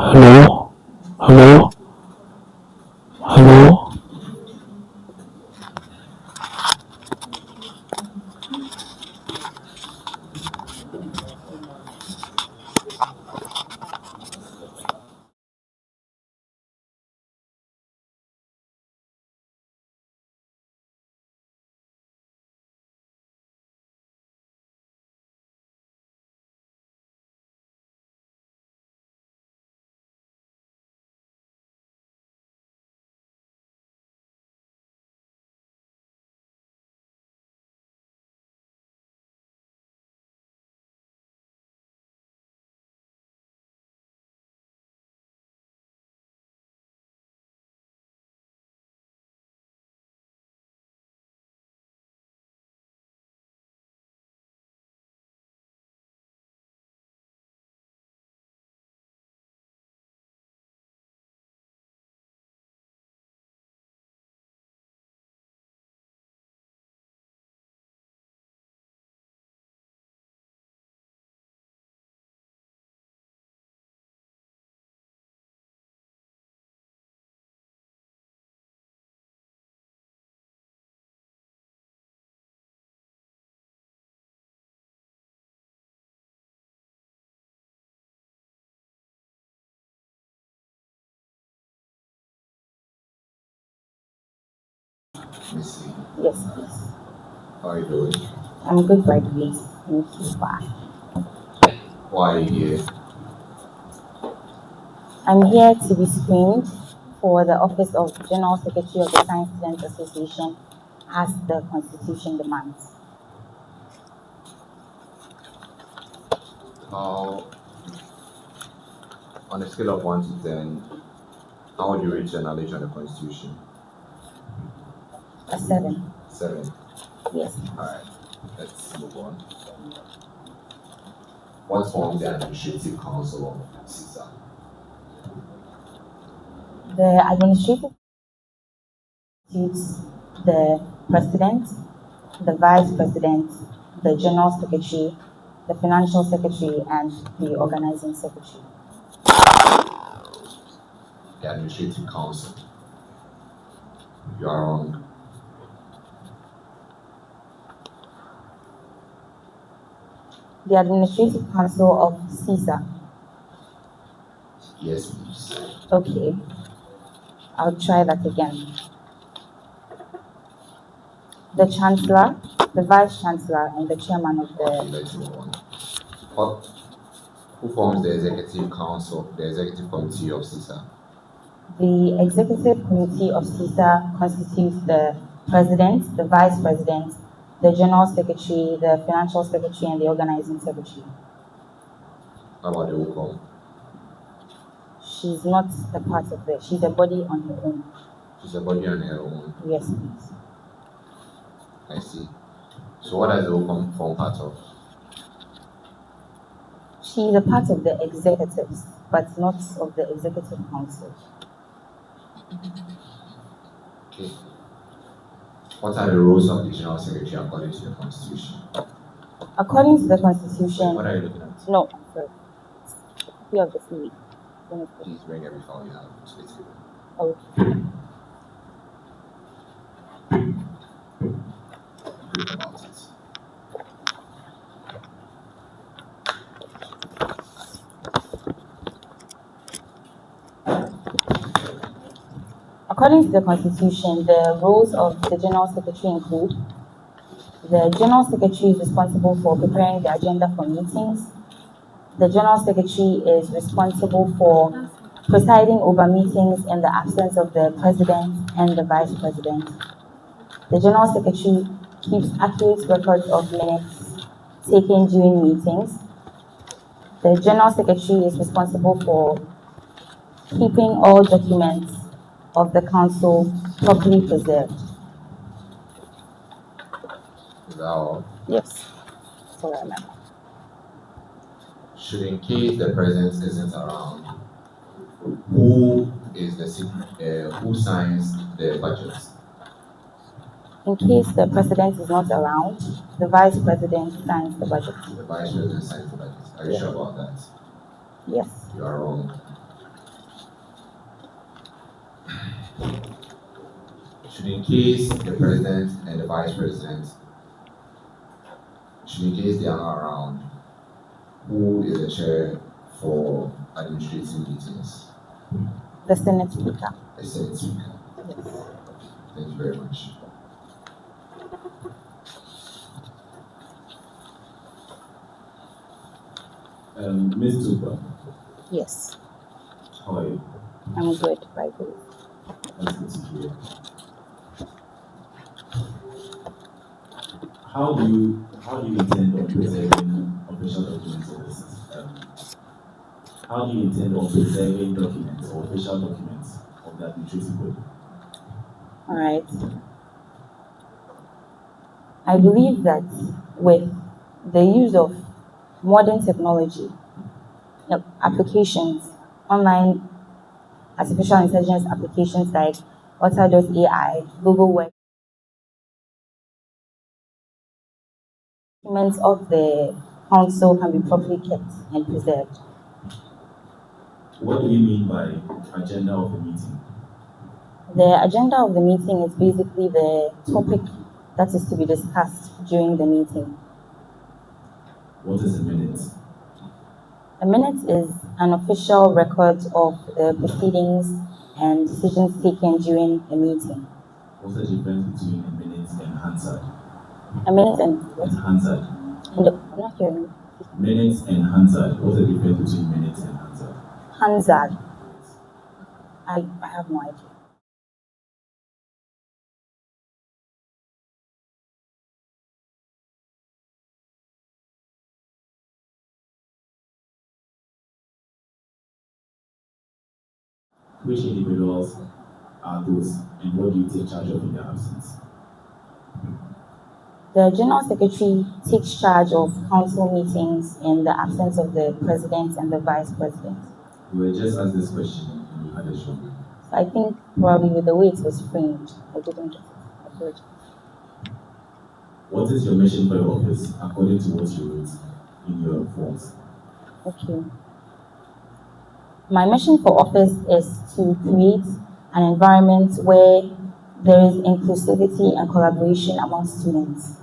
Hello? Hello? Hello? Missy, Yes, please. how are you doing? I'm good by the way. Thank you. Bye. Why are you here? I'm here to be screened for the office of General Secretary of the Science Students Association as the Constitution demands. How, on a scale of 1 to 10, how would you rate your knowledge on the Constitution? A 7. 7. Yes. Alright, let's move on. What forms the Administrative Council of Scisa? The administrative constitutes the president, the vice president, the general secretary, the financial secretary, and the organizing secretary. The Administrative Council. You are wrong. The administrative council of Scisa. Yes, please. Okay, I'll try that again. The chancellor, the vice chancellor, and the chairman of Okay, the. let's move on. What, who forms the Executive Council, the Executive Committee of Scisa? The executive committee of Scisa constitutes the president, the vice president, the general secretary, the financial secretary, and the organizing secretary. How about the WOCOM? She's not a part of it. She's a body on her own. She's a body on her own. Yes, please. I see. So what does the WOCOM form part of? She's a part of the executives, but not of the executive council. Okay. What are the roles of the General Secretary according to the Constitution? According to the constitution. What are you looking at? No, I'm sorry. Copy of the CV. Please bring every file you have to the table. Okay. Brief about it. According to the Constitution, the roles of the General Secretary include the General Secretary is responsible for preparing the agenda for meetings. The General Secretary is responsible for presiding over meetings in the absence of the President and the Vice President. The General Secretary keeps accurate records of minutes taken during meetings. The General Secretary is responsible for keeping all documents of the Council properly preserved. Is that all? Yes, that's all I remember. Should in case the President isn't around, who is who signs the budget? In case the President is not around, the Vice President signs the budget. The Vice President signs the budget. Are you sure about that? Yes. You are wrong. should in case the president and the vice president, should in case they are not around, who is the chair for administrative meetings? The Senate Speaker. The Senate Speaker. Yes. Thank you very much. Ms. Tupa, Yes. how are you? I'm good, by good. That's good to hear. How do you intend on preserving official documents of this? How do you intend on preserving documents or official documents of the administrative body? All right. I believe that with the use of modern technology, applications, online artificial intelligence applications like Otter.ai, Google Work, documents of the council can be properly kept and preserved. What do you mean by agenda of the meeting? The agenda of the meeting is basically the topic that is to be discussed during the meeting. What is a minute? A minute is an official record of the proceedings and decisions taken during a meeting. What's the difference between a minute and Hansard? A minute and Hansard. I'm not hearing. Minutes and Hansard. What's the difference between minutes and Hansard? Hansard. I have no idea. Which individuals are those, and what do you take charge of in their absence? The General Secretary takes charge of council meetings in the absence of the President and the Vice President. You were just asked this question and you had a show. So I think probably with the way it was framed, I didn't get it. I apologize. What is your mission for your office according to what you wrote in your forms? Okay. My mission for office is to create an environment where there is inclusivity and collaboration among students.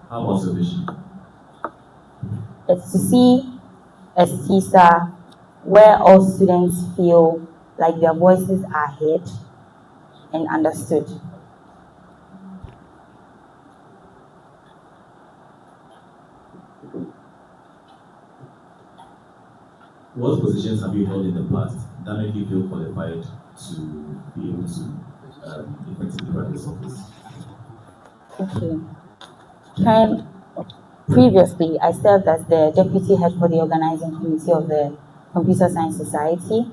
How about your vision? It's to see a Scisa where all students feel like their voices are heard and understood. What positions have you held in the past that make you feel qualified to be able to effectively run this office? Okay. Previously, I served as the deputy head for the organizing committee of the Computer Science Society.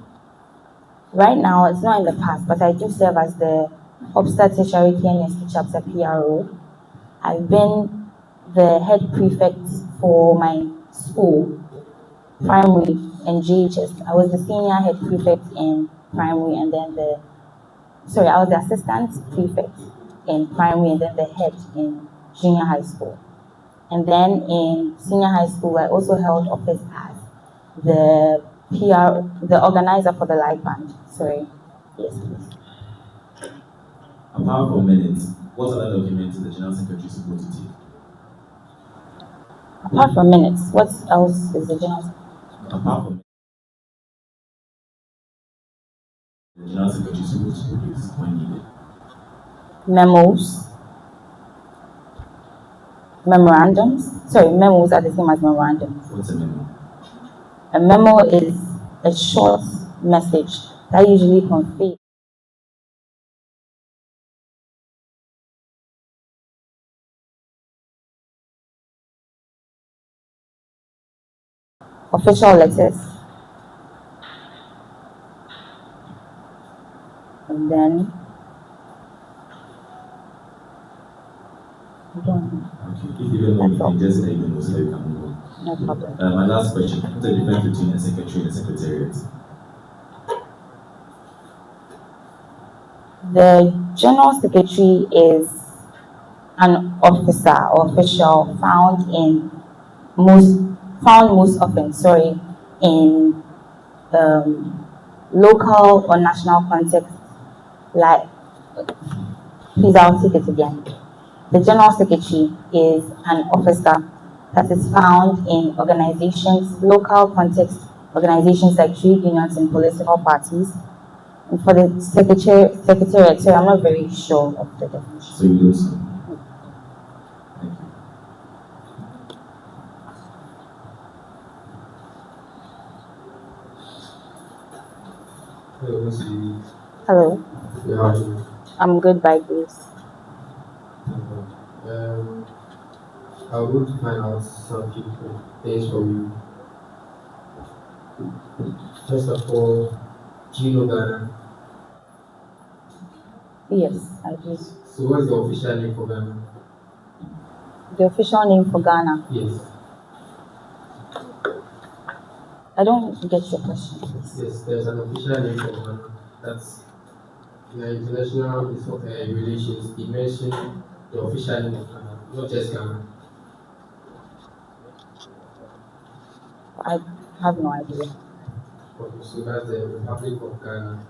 Right now, it's not in the past, but I do serve as the Upstart Tertiary Care University Chapter PRO. I've been the head prefect for my school, primary and JHS. I was the senior head prefect in primary and then I was the assistant prefect in primary and then the head in junior high school. And then in senior high school, I also held office as the organizer for the live band. Sorry. Yes, please. Apart from minutes, what other documents is the General Secretary supposed to take? Apart from minutes, what else is the General Secretary? Apart from the General Secretary supposed to produce when needed? Memos. Memorandums. Sorry, memos are the same as memorandums. What's a memo? A memo is a short message that usually conveys official letters. And then Okay, if you don't know anything, just say that you don't know so that we can move on. no problem. My last question, what's the difference between a secretary and a secretariat? The General Secretary is an officer or official found most often, in local or national context, like, please, I'll take it again. The General Secretary is an officer that is found in organizations, local context organizations like trade unions and political parties. And for the secretariat, so I'm not very sure of the definition. So you don't know. Thank you. Hello, Miss Lee. Hello, Yeah, how are you? I'm good by grace. I would find out some people things from you. First of all, do you know Ghana? Yes, I do. So what's the official name for Ghana? The official name for Ghana. Yes. I don't get your question, please. Yes, there's an official name for Ghana. That's in the international relations. They mention the official name of Ghana, not just Ghana. I have no idea. Okay, so that's the Republic of Ghana.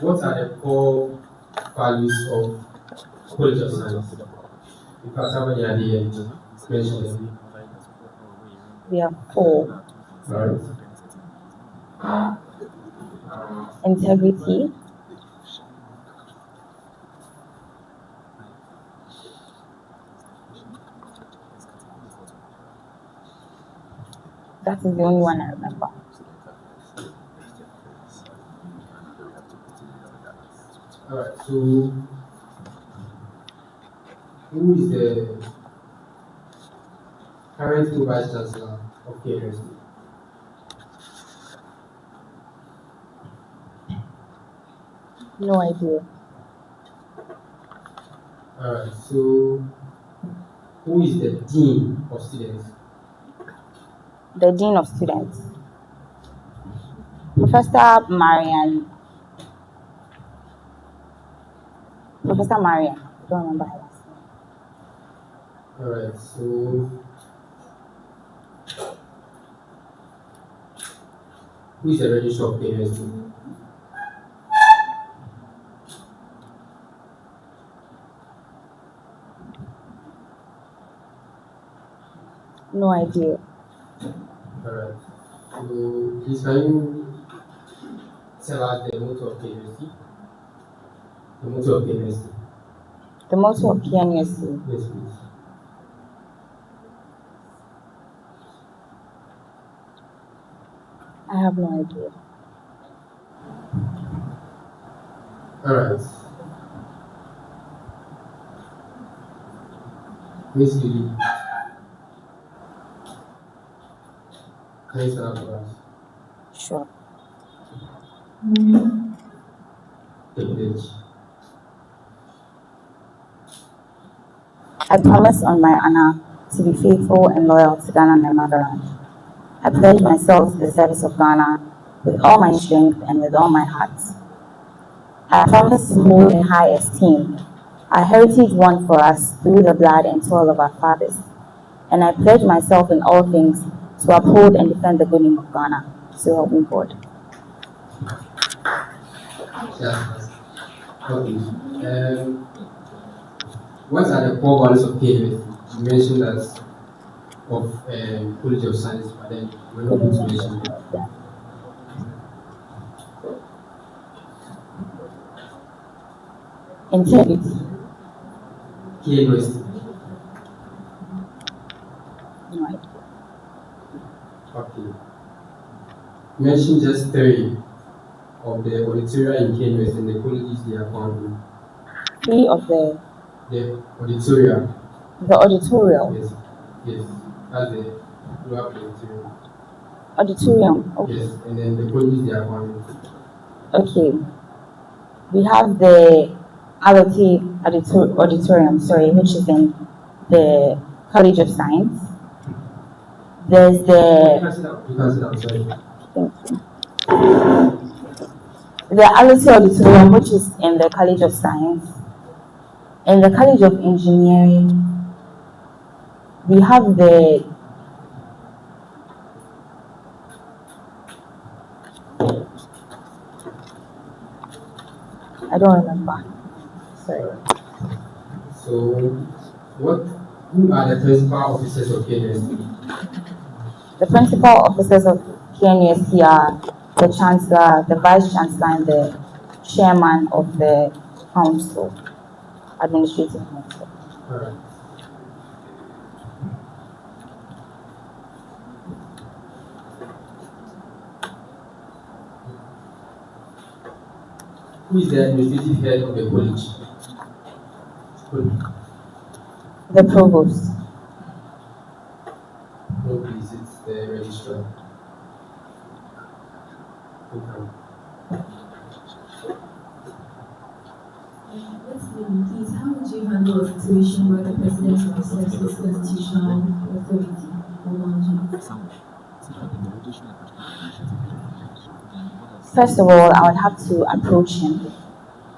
What are the core values of College of Science? In fact, how many are there? Mention them. We have 4. Right. Integrity, that is the only one I remember. Alright, so who is the current Vice Chancellor of KMST? No idea. Alright, so who is the Dean of Students? The Dean of Students, Professor Marian. I don't remember her last name. Alright, so who is the Registrar of KMST? No idea. Alright, so please can you tell us the motto of KMST? The motto of KMST. The motto of PNUSC. Yes, please. I have no idea. Alright. Miss Lily, can you stand up for us? Sure. The pledge. I promise on my honor to be faithful and loyal to Ghana, my motherland. I pledge myself to the service of Ghana with all my strength and with all my heart. I promise to hold in high esteem our heritage won for us through the blood and toil of our fathers. And I pledge myself in all things to uphold and defend the good name of Ghana. So help me God. Yeah. Okay. What are the core values of KMST? You mentioned that of College of Science, but then we're not going to mention it. Integrity. KMST. No idea. Okay. Mention just 3 of the auditoria in KMST and the colleges they are found in. 3 of the auditoria. The auditorium. Yes. Yes. That's the global auditorium. Auditorium. Okay. Yes. And then the colleges they are found in. Okay. We have the auditorium, which is in the College of Science. There's You the can sit down, sorry. thank you. The Ality Auditorium, which is in the College of Science. In the College of Engineering, we have the I don't remember. Sorry. So, who are the principal officers of KNUST? The principal officers of KNUST are the Chancellor, the Vice Chancellor, and the Chairman of the Council, Administrative Council. Alright. Who is the administrative head of the college? The Provost. No, please, it's the registrar. Okay. Please, how would you handle a situation where the president usurps his constitutional authority over you? First of all, I would have to approach him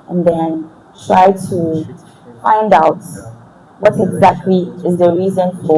and then try to find out what exactly is the reason for